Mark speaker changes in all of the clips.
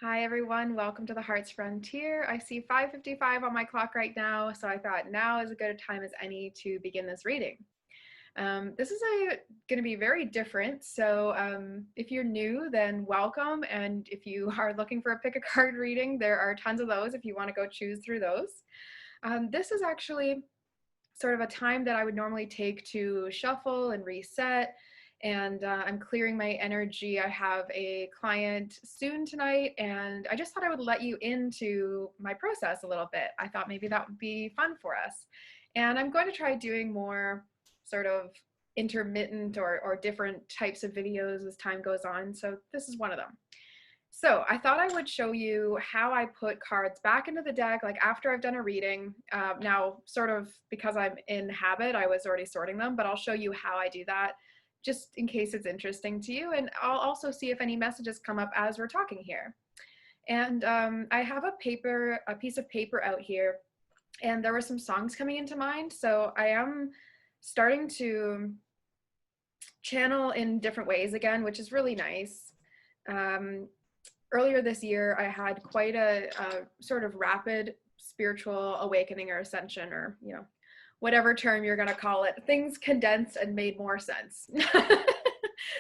Speaker 1: Hi everyone, welcome to the Heart's Frontier. I see 5:55 on my clock right now, so I thought now is as good a time as any to begin this reading. This is going to be very different, so if you're new, then welcome, and if you are looking for a pick a card reading, there are tons of those if you want to go choose through those. This is actually sort of a time that I would normally take to shuffle and reset. And I'm clearing my energy. I have a client soon tonight, and I just thought I would let you into my process a little bit. I thought maybe that would be fun for us. And I'm going to try doing more sort of intermittent or different types of videos as time goes on. So this is one of them. So I thought I would show you how I put cards back into the deck, like after I've done a reading. Now, sort of because I'm in habit, I was already sorting them, but I'll show you how I do that just in case it's interesting to you. And I'll also see if any messages come up as we're talking here. And I have a piece of paper out here, and there were some songs coming into mind. So I am starting to channel in different ways again, which is really nice. Um, Earlier this year, I had quite a sort of rapid spiritual awakening or ascension, or whatever term you're going to call it. Things condensed and made more sense.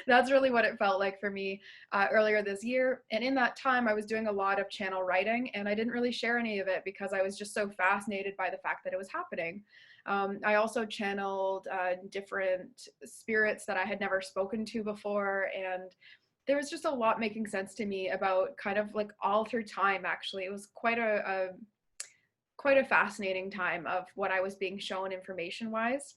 Speaker 1: That's really what it felt like for me earlier this year. And in that time, I was doing a lot of channel writing, and I didn't really share any of it because I was just so fascinated by the fact that it was happening. I also channeled different spirits that I had never spoken to before, and there was just a lot making sense to me about kind of like all through time. Actually, it was quite a fascinating time of what I was being shown information wise.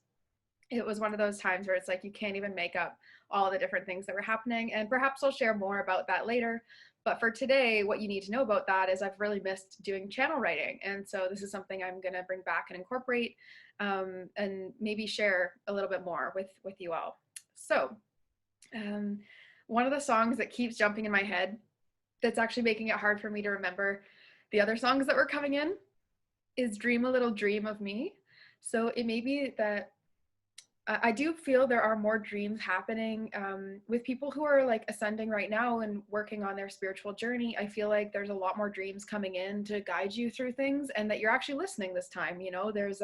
Speaker 1: It was one of those times where it's like you can't even make up all the different things that were happening, and perhaps I'll share more about that later. But for today, what you need to know about that is I've really missed doing channel writing, and so this is something I'm going to bring back and incorporate, and maybe share a little bit more with you all. So um, one of the songs that keeps jumping in my head, that's actually making it hard for me to remember the other songs that were coming in, is Dream a Little Dream of Me. So it may be that I do feel there are more dreams happening with people who are like ascending right now and working on their spiritual journey. I feel like there's a lot more dreams coming in to guide you through things, and that you're actually listening this time. There's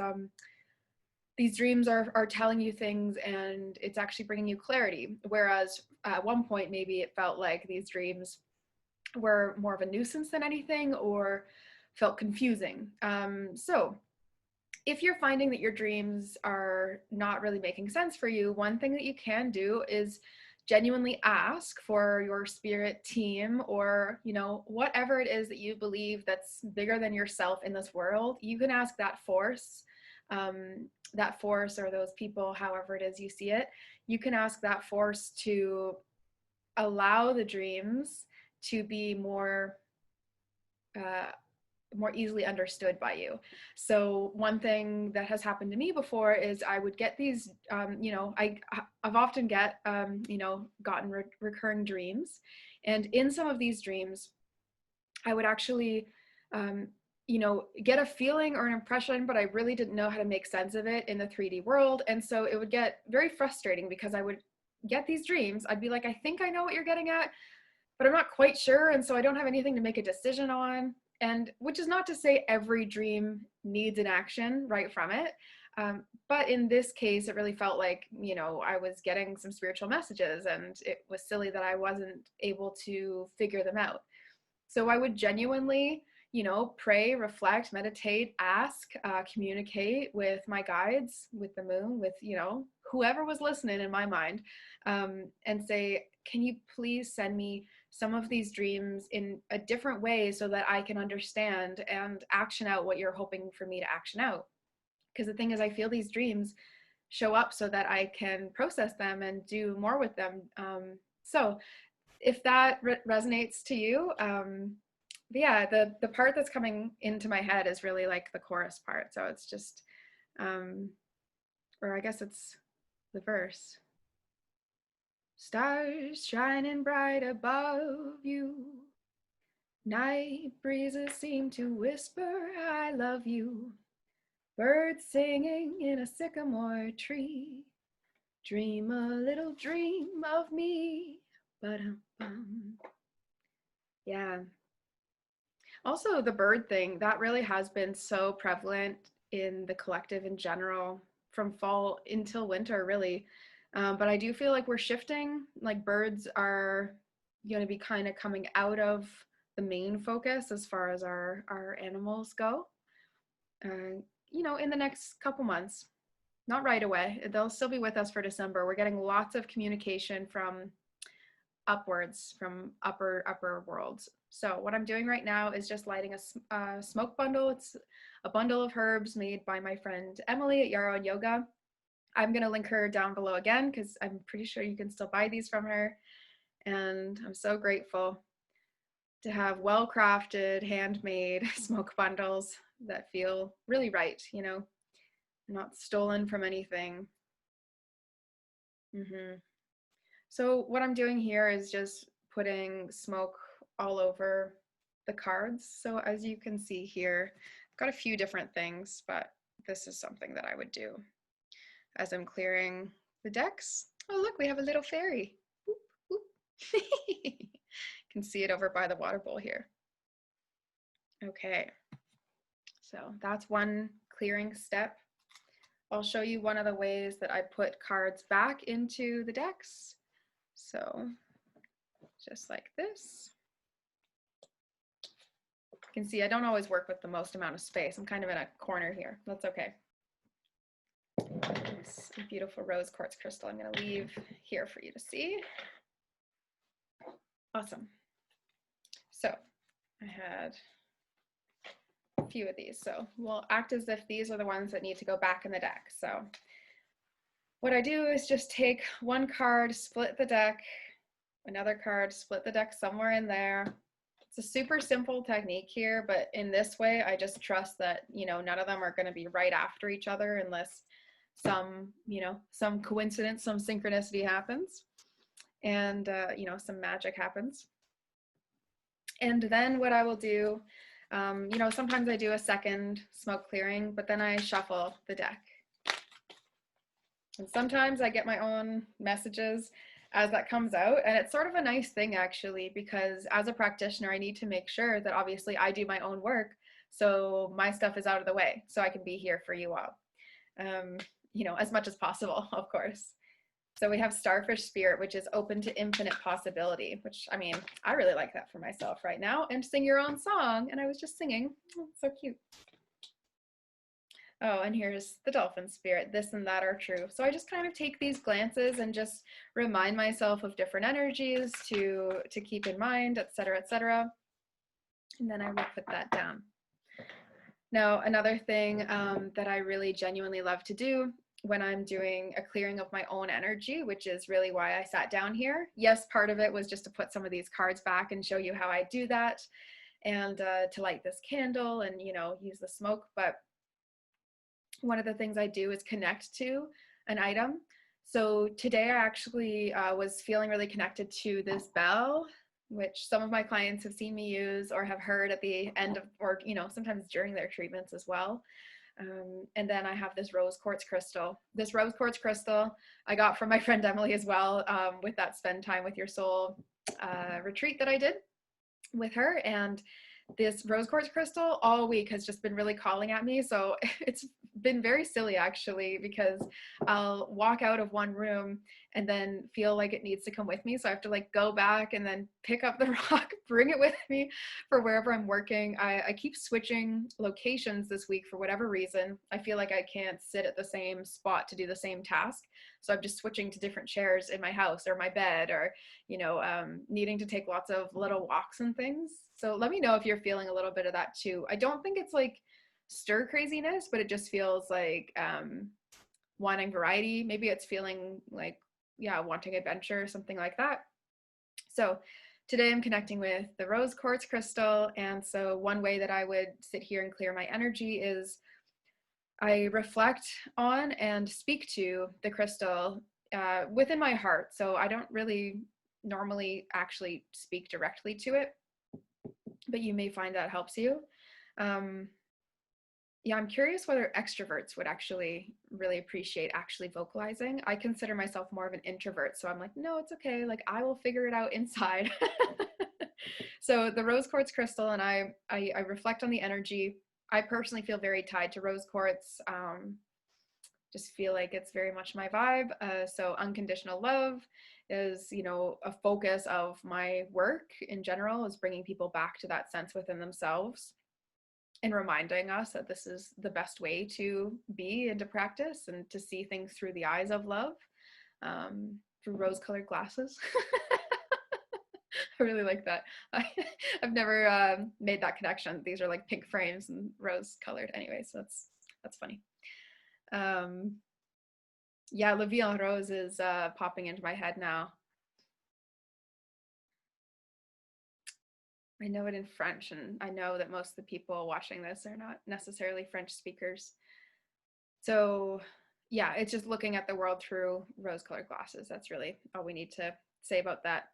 Speaker 1: these dreams are telling you things, and it's actually bringing you clarity. Whereas at one point, maybe it felt like these dreams were more of a nuisance than anything, or felt confusing. So if you're finding that your dreams are not really making sense for you, one thing that you can do is genuinely ask for your spirit team, or whatever it is that you believe that's bigger than yourself in this world. You can ask that force or those people, however it is you see it. You can ask that force to allow the dreams to be uh, more easily understood by you. So one thing that has happened to me before is I would get these, I've often gotten recurring dreams. And in some of these dreams, I would actually, get a feeling or an impression, but I really didn't know how to make sense of it in the 3D world. And so it would get very frustrating because I would get these dreams. I'd be like, I think I know what you're getting at, but I'm not quite sure. And so I don't have anything to make a decision on. And which is not to say every dream needs an action right from it. But in this case, it really felt like, I was getting some spiritual messages, and it was silly that I wasn't able to figure them out. So I would genuinely, pray, reflect, meditate, ask, communicate with my guides, with the moon, with, whoever was listening in my mind, and say, can you please send me some of these dreams in a different way so that I can understand and action out what you're hoping for me to action out? Because the thing is, I feel these dreams show up so that I can process them and do more with them. So if that resonates to you, but yeah, the part that's coming into my head is really like the chorus part. So it's just, or I guess it's the verse. Stars shining bright above you. Night breezes seem to whisper, I love you. Birds singing in a sycamore tree. Dream a little dream of me. Ba-dum-bum. Yeah. Also, the bird thing, that really has been so prevalent in the collective in general from fall until winter, really. But I do feel like we're shifting, like birds are going to be kind of coming out of the main focus as far as our animals go, uh, in the next couple months. Not right away. They'll still be with us for December. We're getting lots of communication from upwards, from upper worlds. So what I'm doing right now is just lighting a smoke bundle. It's a bundle of herbs made by my friend Emily at Yarrow and Yoga. I'm going to link her down below again because I'm pretty sure you can still buy these from her. And I'm so grateful to have well-crafted, handmade smoke bundles that feel really right, not stolen from anything. So what I'm doing here is just putting smoke all over the cards. So as you can see here, I've got a few different things, but this is something that I would do as I'm clearing the decks. Oh, look, we have a little fairy. Whoop, whoop. You can see it over by the water bowl here. Okay, so that's one clearing step. I'll show you one of the ways that I put cards back into the decks. So just like this. You can see I don't always work with the most amount of space. I'm kind of in a corner here. That's okay. This beautiful rose quartz crystal I'm going to leave here for you to see. Awesome. So I had a few of these. So we'll act as if these are the ones that need to go back in the deck. So what I do is just take one card, split the deck, another card, split the deck somewhere in there. It's a super simple technique here, but in this way, I just trust that, none of them are going to be right after each other unless some coincidence, some synchronicity happens and, some magic happens. And then what I will do, sometimes I do a second smoke clearing, but then I shuffle the deck. And sometimes I get my own messages as that comes out. And it's sort of a nice thing, actually, because as a practitioner, I need to make sure that obviously I do my own work. So my stuff is out of the way so I can be here for you all, as much as possible, of course. So we have Starfish Spirit, which is open to infinite possibility, which, I really like that for myself right now. And sing your own song. And I was just singing. Oh, so cute. Oh, and here's the Dolphin Spirit. This and that are true. So I just kind of take these glances and just remind myself of different energies to keep in mind, et cetera, et cetera. And then I will put that down. Now, another thing that I really genuinely love to do when I'm doing a clearing of my own energy, which is really why I sat down here. Yes, part of it was just to put some of these cards back and show you how I do that and to light this candle and, use the smoke. But one of the things I do is connect to an item. So today I actually was feeling really connected to this bell, which some of my clients have seen me use or have heard at the end of, or, sometimes during their treatments as well. And then I have this rose quartz crystal. This rose quartz crystal I got from my friend Emily as well, with that Spend Time with Your Soul retreat that I did with her. And this rose quartz crystal all week has just been really calling at me. So it's been very silly, actually, because I'll walk out of one room and then feel like it needs to come with me. So I have to go back and then pick up the rock, bring it with me for wherever I'm working. I keep switching locations this week for whatever reason. I feel like I can't sit at the same spot to do the same task. So I'm just switching to different chairs in my house or my bed or, needing to take lots of little walks and things. So let me know if you're feeling a little bit of that too. I don't think it's stir craziness, but it just feels like wanting variety. Maybe it's feeling wanting adventure, something like that. So today I'm connecting with the rose quartz crystal. And so one way that I would sit here and clear my energy is I reflect on and speak to the crystal within my heart. So I don't really normally actually speak directly to it, but you may find that helps you. Yeah, I'm curious whether extroverts would actually really appreciate actually vocalizing. I consider myself more of an introvert, so I'm like, no, it's okay. I will figure it out inside. So the rose quartz crystal, and I reflect on the energy. I personally feel very tied to rose quartz. Just feel like it's very much my vibe. So unconditional love is, a focus of my work in general, is bringing people back to that sense within themselves and reminding us that this is the best way to be and to practice and to see things through the eyes of love, through rose-colored glasses. I really like that. I've never made that connection. These are like pink frames and rose-colored. Anyway, so that's funny. Yeah, La Vie en Rose is popping into my head now. I know it in French, and I know that most of the people watching this are not necessarily French speakers. So yeah, it's just looking at the world through rose-colored glasses. That's really all we need to say about that.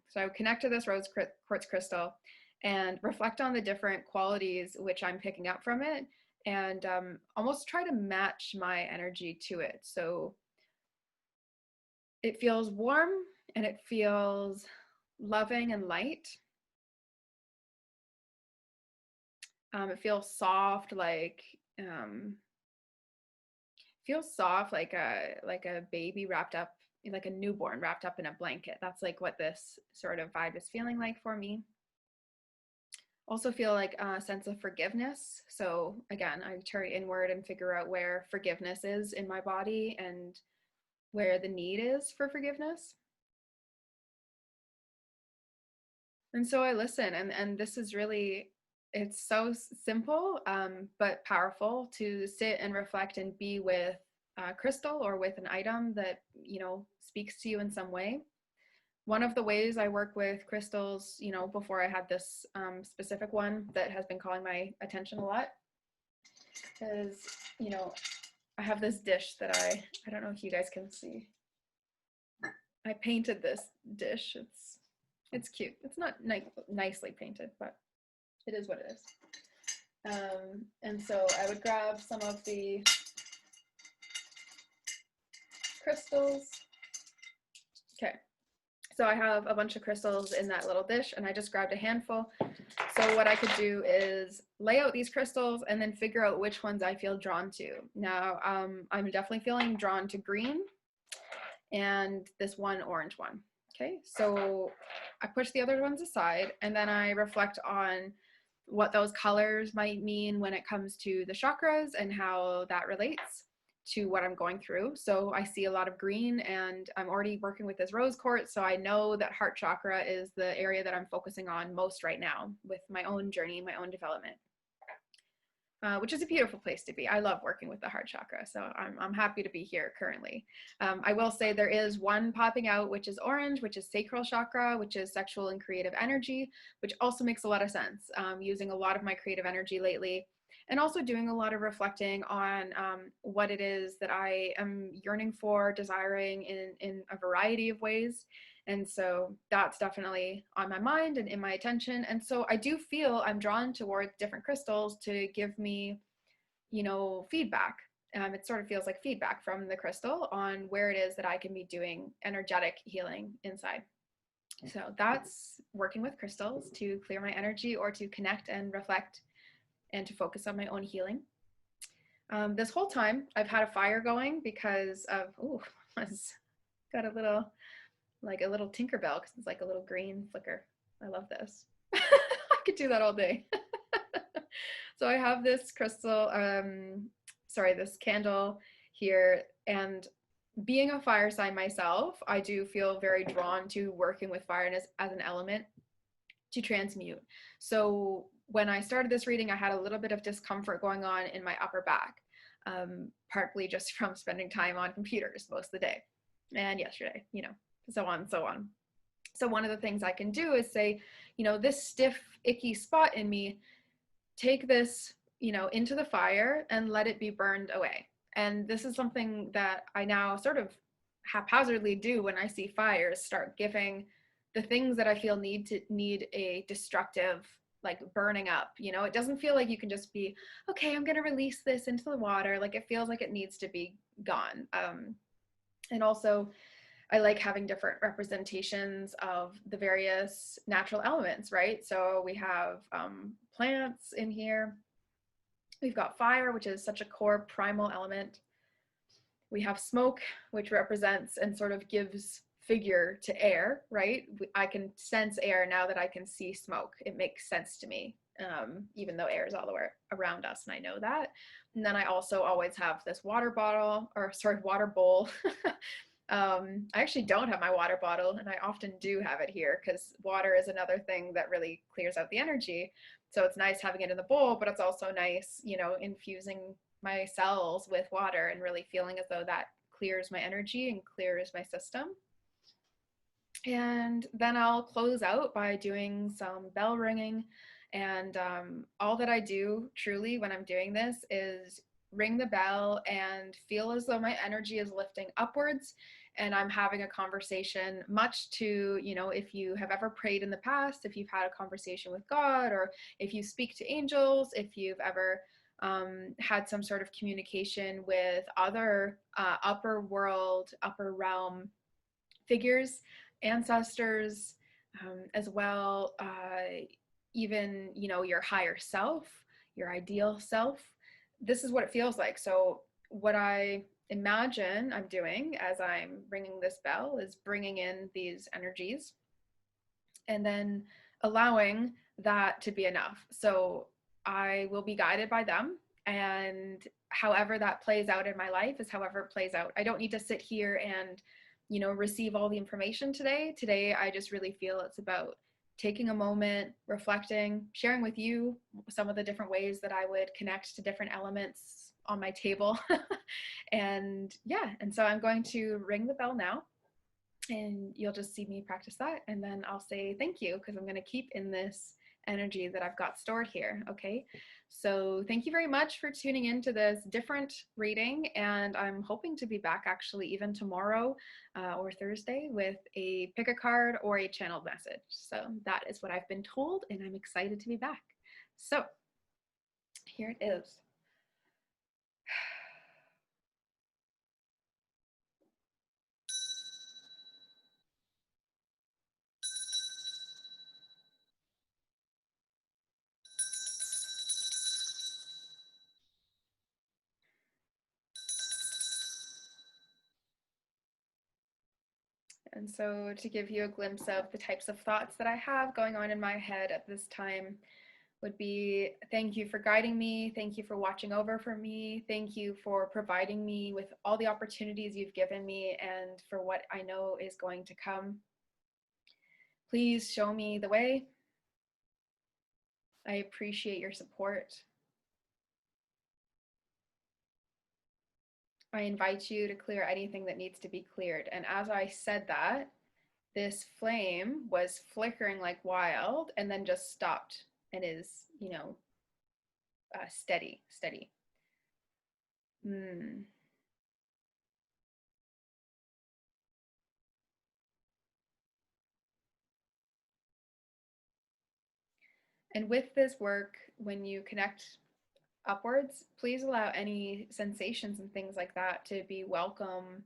Speaker 1: So connect to this rose quartz crystal and reflect on the different qualities which I'm picking up from it, and almost try to match my energy to it. So it feels warm and it feels loving and light. It feels soft, like a baby wrapped up, like a newborn wrapped up in a blanket. That's like what this sort of vibe is feeling like for me. Also feel like a sense of forgiveness. So again, I turn inward and figure out where forgiveness is in my body and where the need is for forgiveness. And so I listen, and this is really, it's so simple, but powerful to sit and reflect and be with a crystal or with an item that, speaks to you in some way. One of the ways I work with crystals, before I had this specific one that has been calling my attention a lot, is, I have this dish that I don't know if you guys can see. I painted this dish. It's cute. It's not nicely painted, but it is what it is. And so I would grab some of the crystals. Okay. So I have a bunch of crystals in that little dish, and I just grabbed a handful. So what I could do is lay out these crystals and then figure out which ones I feel drawn to. Now, I'm definitely feeling drawn to green and this one orange one. Okay, so I push the other ones aside, and then I reflect on what those colors might mean when it comes to the chakras and how that relates to what I'm going through. So I see a lot of green, and I'm already working with this rose quartz, so I know that heart chakra is the area that I'm focusing on most right now with my own journey, my own development. Which is a beautiful place to be. I love working with the heart chakra, so I'm happy to be here currently. I will say there is one popping out, which is orange, which is sacral chakra, which is sexual and creative energy, which also makes a lot of sense. Using a lot of my creative energy lately, and also doing a lot of reflecting on what it is that I am yearning for, desiring in a variety of ways. And so that's definitely on my mind and in my attention. And so I do feel I'm drawn towards different crystals to give me, feedback. It sort of feels like feedback from the crystal on where it is that I can be doing energetic healing inside. So that's working with crystals to clear my energy or to connect and reflect and to focus on my own healing. This whole time I've had a fire going because of, got a little Tinkerbell, because it's like a little green flicker. I love this. I could do that all day. So I have this crystal, this candle here, and being a fire sign myself, I do feel very drawn to working with fire as an element to transmute. So when I started this reading, I had a little bit of discomfort going on in my upper back, partly just from spending time on computers most of the day and yesterday, so on and so on. So one of the things I can do is say, this stiff, icky spot in me, take this, into the fire and let it be burned away. And this is something that I now sort of haphazardly do when I see fires, start giving the things that I feel need a destructive, like burning up. It doesn't feel like you can just be, okay, I'm going to release this into the water. Like it feels like it needs to be gone. And also, I like having different representations of the various natural elements, right? So we have plants in here. We've got fire, which is such a core primal element. We have smoke, which represents and sort of gives figure to air, right? I can sense air now that I can see smoke. It makes sense to me, even though air is all the way around us, and I know that. And then I also always have this water bottle, or sorry, water bowl. I actually don't have my water bottle, and I often do have it here because water is another thing that really clears out the energy. So it's nice having it in the bowl, but it's also nice, you know, infusing my cells with water and really feeling as though that clears my energy and clears my system. And then I'll close out by doing some bell ringing. And all that I do truly when I'm doing this is ring the bell and feel as though my energy is lifting upwards and I'm having a conversation, much to, you know, if you have ever prayed in the past, if you've had a conversation with God, or if you speak to angels, if you've ever had some sort of communication with other upper world, upper realm figures, ancestors, as well, even, you know, your higher self, your ideal self. This is what it feels like. So what I imagine I'm doing as I'm ringing this bell is bringing in these energies and then allowing that to be enough. So I will be guided by them, and however that plays out in my life is however it plays out. I don't need to sit here and, you know, receive all the information today. Today, I just really feel it's about taking a moment, reflecting, sharing with you some of the different ways that I would connect to different elements on my table. And yeah, and so I'm going to ring the bell now, and you'll just see me practice that, and then I'll say thank you because I'm going to keep in this energy that I've got stored here. Okay, so thank you very much for tuning into this different reading, and I'm hoping to be back actually even tomorrow or Thursday with a pick a card or a channeled message. So that is what I've been told, and I'm excited to be back. So here it is. And so to give you a glimpse of the types of thoughts that I have going on in my head at this time would be, thank you for guiding me. Thank you for watching over for me. Thank you for providing me with all the opportunities you've given me and for what I know is going to come. Please show me the way. I appreciate your support. I invite you to clear anything that needs to be cleared. And as I said that, this flame was flickering like wild and then just stopped and is, you know, steady. Mm. And with this work, when you connect upwards, please allow any sensations and things like that to be welcomed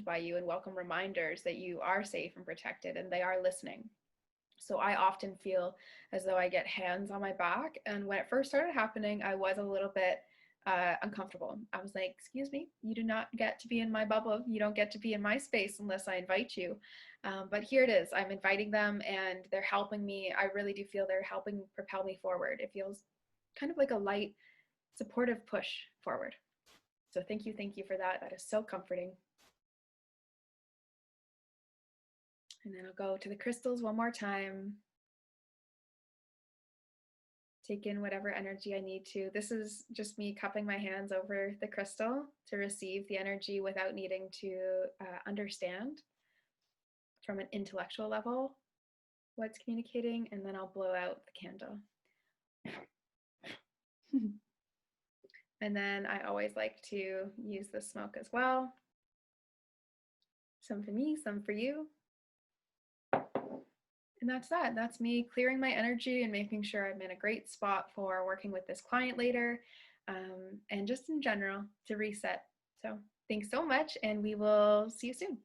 Speaker 1: by you, and welcome reminders that you are safe and protected and they are listening. So I often feel as though I get hands on my back, and when it first started happening, I was a little bit uncomfortable. I was like, excuse me, you do not get to be in my bubble. You don't get to be in my space unless I invite you. But here it is. I'm inviting them and they're helping me. I really do feel they're helping propel me forward. It feels kind of like a light, supportive push forward. So thank you for that. That is so comforting. And then I'll go to the crystals one more time. Take in whatever energy I need to. This is just me cupping my hands over the crystal to receive the energy without needing to understand from an intellectual level what's communicating, and then I'll blow out the candle. And then I always like to use the smoke as well. Some for me, some for you. And that's that. That's me clearing my energy and making sure I'm in a great spot for working with this client later, and just in general to reset. So thanks so much, and we will see you soon.